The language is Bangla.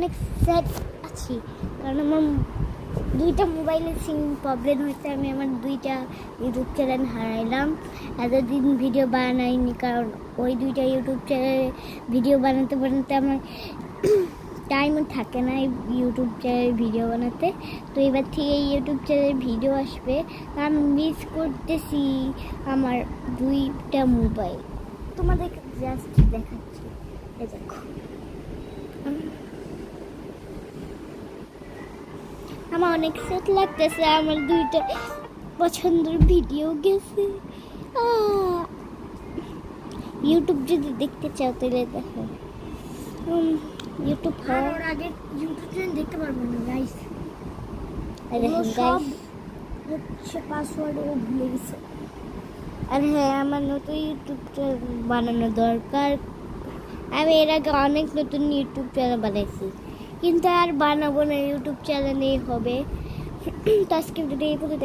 অনেক স্যাড আছি, কারণ আমার দুইটা মোবাইলের সিম প্রবলেম হয়েছে। আমি আমার দুইটা ইউটিউব চ্যানেল হারাইলাম। এতদিন ভিডিও বানাইনি, কারণ ওই দুইটা ইউটিউব চ্যানেলে ভিডিও বানাতে বানাতে আমার টাইমও থাকে না ইউটিউব চ্যানেলে ভিডিও বানাতে। তো এবার থেকে ইউটিউব চ্যানেলে ভিডিও আসবে, আমি মিস করতেছি আমার দুইটা মোবাইল। তোমাদের জাস্ট দেখাচ্ছি, এই দেখো আমার অনেক সেট লাগতেছে, আমার দুইটা পছন্দের ভিডিও গেছে। ইউটিউব যদি দেখতে চাও তাহলে দেখো, ইউটিউব আর আগে ইউটিউব চ্যানেল দেখতে পারবো না গাইস। দেখুন সব গাইস, হচ্ছে পাসওয়ার্ড ও ভুলে গেছে। আর হ্যাঁ, আমার নতুন ইউটিউব চ্যানেল বানানো দরকার। আমি এর আগে অনেক নতুন ইউটিউব চ্যানেল বানাইছি, কিন্তু আর বানাবো না, ইউটিউব চ্যানেলেই হবে। তো আজকে ভিডিওটা এই পর্যন্ত।